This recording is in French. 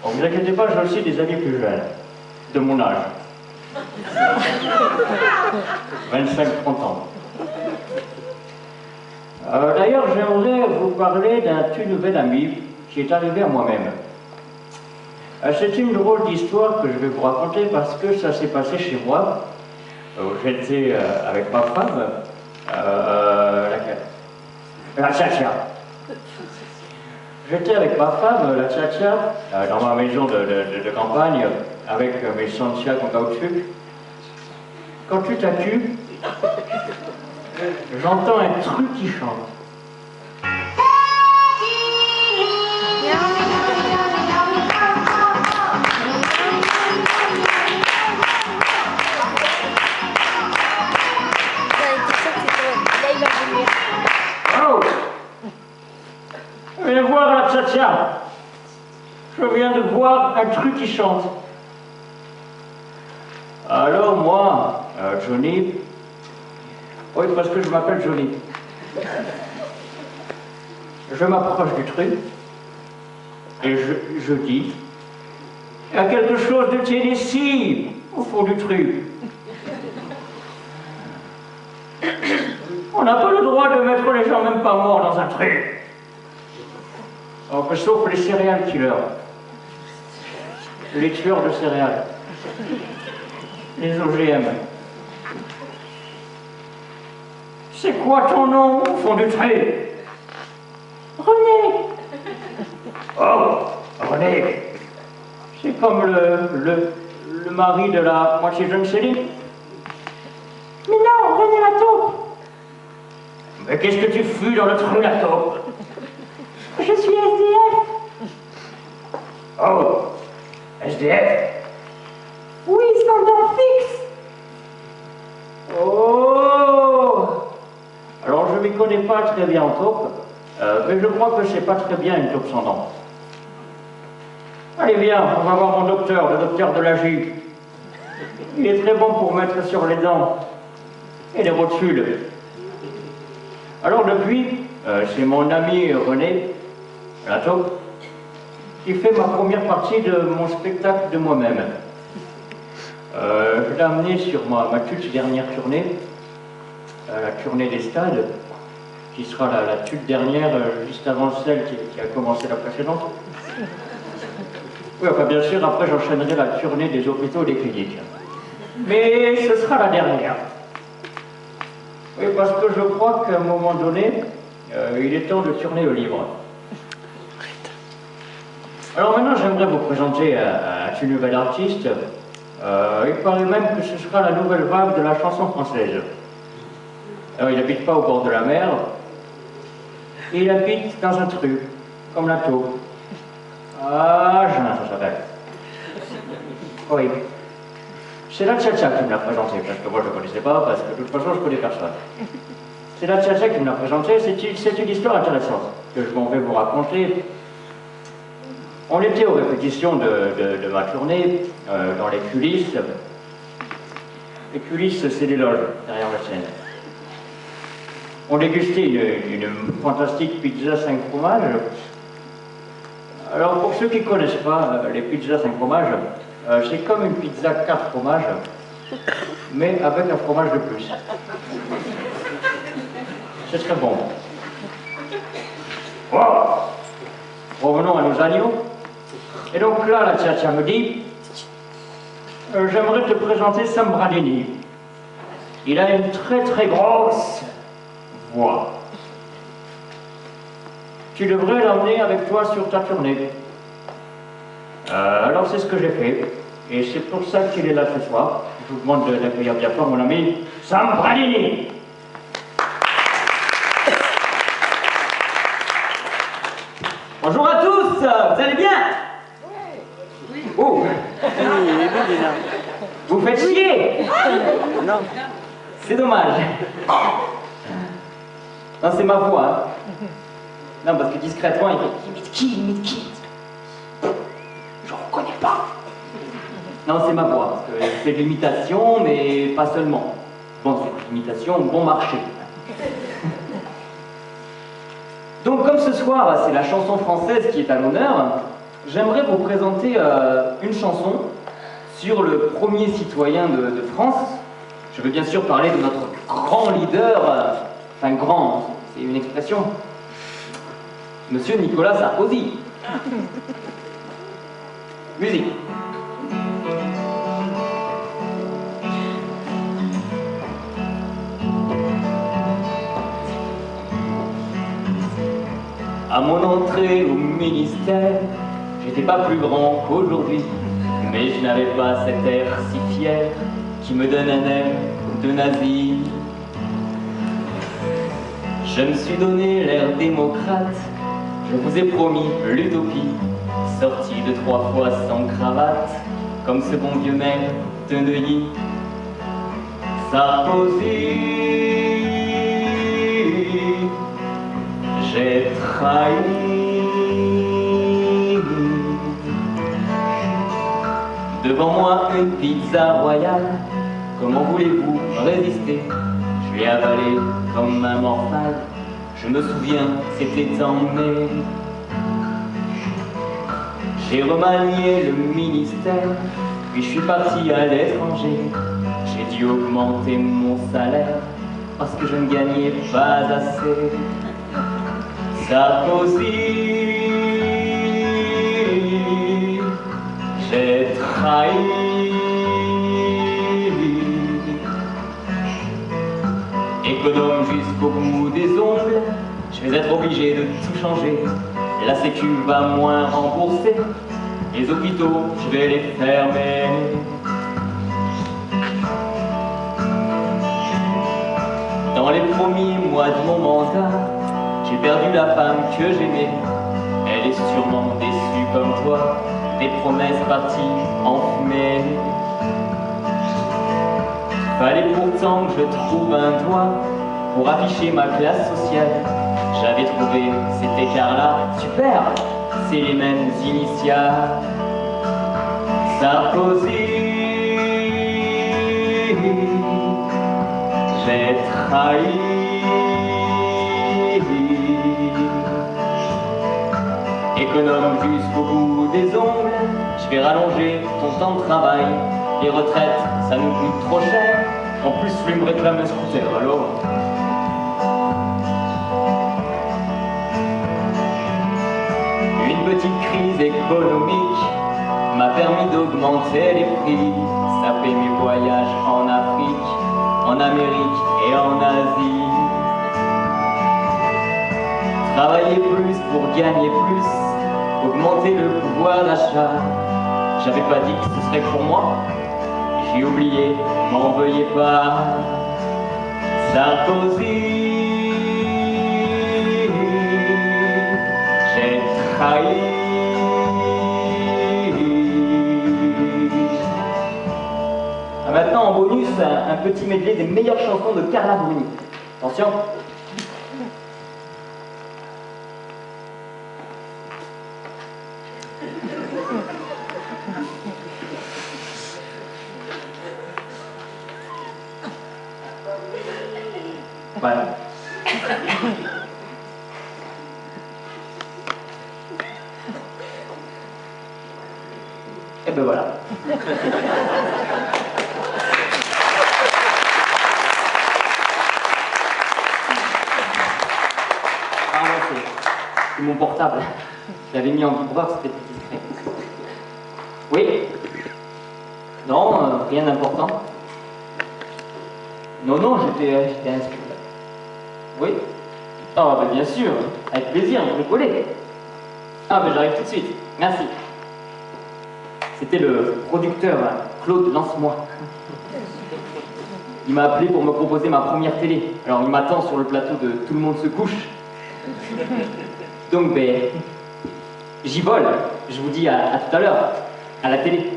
Bon, vous inquiétez pas, j'ai aussi des amis plus jeunes, de mon âge. 25-30 ans. D'ailleurs, j'aimerais vous parler d'un tout nouvel ami qui est arrivé à moi-même. C'est une drôle d'histoire que je vais vous raconter parce que ça s'est passé chez moi. J'étais avec ma femme, la Tchatcha. J'étais avec ma femme, la Tchatcha, dans ma maison de campagne, avec mes Santiago en caoutchouc. Quand tout à coup, j'entends un truc qui chante. Oh! Je viens voir la Tchatcha. Je viens de voir un truc qui chante. Alors moi, Johnny, oui, parce que je m'appelle Johnny, je m'approche du truc et je dis, il y a quelque chose de Tennessee au fond du truc. On n'a pas le droit de mettre les gens même pas morts dans un truc. Sauf les céréales killers. Les tueurs de céréales. Les OGM. C'est quoi ton nom au fond du trait? René. Oh, René. C'est comme le mari de la moitié jeune Céline. Mais non, René la taupe. Mais qu'est-ce que tu fus dans le trou la taupe? Je suis SDF. Oh, SDF? Oui, standard fixe. Oh! Alors je ne m'y connais pas très bien en taupe, mais je crois que c'est pas très bien une taupe sans dents. Allez viens, on va voir mon docteur, le docteur de l'AG. Il est très bon pour mettre sur les dents et les rotules. Alors depuis, c'est mon ami René, la taupe, qui fait ma première partie de mon spectacle de moi-même. Je l'ai amené sur ma toute dernière tournée, la tournée des stades, qui sera la toute dernière, juste avant celle qui a commencé la précédente. Oui, enfin bien sûr, après j'enchaînerai la tournée des hôpitaux et des cliniques. Mais ce sera la dernière. Oui, parce que je crois qu'à un moment donné, il est temps de tourner au livre. Alors maintenant, j'aimerais vous présenter un tout nouvel artiste. Il paraît même que ce sera la nouvelle vague de la chanson française. Alors, il n'habite pas au bord de la mer. Il habite dans un truc, comme la taupe. Ah, Jean, ça s'appelle. Oui. C'est la Tchatcha qui me l'a présenté, parce que moi je ne le connaissais pas, parce que de toute façon je connais personne. C'est la Tchatcha qui me l'a présenté, c'est une histoire intéressante que je m'en vais vous raconter. On était aux répétitions de ma tournée, dans les coulisses. Les coulisses, c'est les loges, derrière la scène. On dégustait une fantastique pizza 5 fromages. Alors pour ceux qui ne connaissent pas les pizzas 5 fromages, c'est comme une pizza 4 fromages, mais avec un fromage de plus. C'est très bon. Wow. Revenons à nos agneaux. Et donc là, la Tchatcha me dit, j'aimerais te présenter Sam Bradini. Il a une très très grosse voix. Tu devrais l'emmener avec toi sur ta tournée. Alors c'est ce que j'ai fait. Et c'est pour ça qu'il est là ce soir. Je vous demande d'accueillir bien fort mon ami Sam Bradini. Bonjour à tous, vous allez bien? Oui. Oh. Vous faites chier? Non. C'est dommage. Non, c'est ma voix. Hein. Non, parce que discrètement, il imite qui? Je reconnais pas. Non, c'est ma voix, parce que c'est de l'imitation, mais pas seulement. Bon, c'est de l'imitation bon marché. Donc, comme ce soir, c'est la chanson française qui est à l'honneur, j'aimerais vous présenter une chanson sur le premier citoyen de France. Je veux bien sûr parler de notre grand leader, enfin grand, c'est une expression, Monsieur Nicolas Sarkozy. Musique. À mon entrée au ministère, j'étais pas plus grand qu'aujourd'hui, mais je n'avais pas cet air si fier qui me donne un air de nazi. Je me suis donné l'air démocrate, je vous ai promis l'utopie, sorti de 3 fois sans cravate, comme ce bon vieux maire de Neuilly. Sarkozy, j'ai trahi. Devant moi une pizza royale, comment voulez-vous résister? Je l'ai avalée comme un morphale, je me souviens, c'était en mai. J'ai remanié le ministère, puis je suis parti à l'étranger. J'ai dû augmenter mon salaire, parce que je ne gagnais pas assez. Sarkozy, j'ai trahi. Économe jusqu'au bout des ongles, je vais être obligé de tout changer. La sécu va moins rembourser, les hôpitaux, je vais les fermer. Dans les premiers mois de mon mandat, j'ai perdu la femme que j'aimais. Elle est sûrement déçue comme toi, des promesses parties en fumée. Fallait pourtant que je trouve un doigt pour afficher ma classe sociale. J'avais trouvé cet écart-là, super, c'est les mêmes initiales. Sarkozy, j'ai trahi. Économe jusqu'au bout des ongles, je vais rallonger ton temps de travail. Les retraites, ça nous coûte trop cher. En plus, lui me réclame un scooter, alors. Une petite crise économique m'a permis d'augmenter les prix. Ça paie mes voyages en Afrique, en Amérique et en Asie. Travailler plus pour gagner plus, augmenter le pouvoir d'achat. J'avais pas dit que ce serait pour moi, j'ai oublié, m'en veuillez pas. Sarkozy, j'ai trahi. Maintenant en bonus, un petit medley des meilleures chansons de Carla Bruni. Attention. Voilà. Et ben voilà. Ah ouais, c'est mon portable. Je l'avais mis en vibreur, c'était plus discret. Oui? Non, rien d'important. Non, j'étais inscrit. Oui? Ah, bah bien sûr, avec plaisir, vous rigolez. Ah, bah j'arrive tout de suite, merci. C'était le producteur, Claude Lance-moi. Il m'a appelé pour me proposer ma première télé. Alors il m'attend sur le plateau de Tout le monde se couche. Donc, ben, j'y vole. Je vous dis à tout à l'heure, à la télé.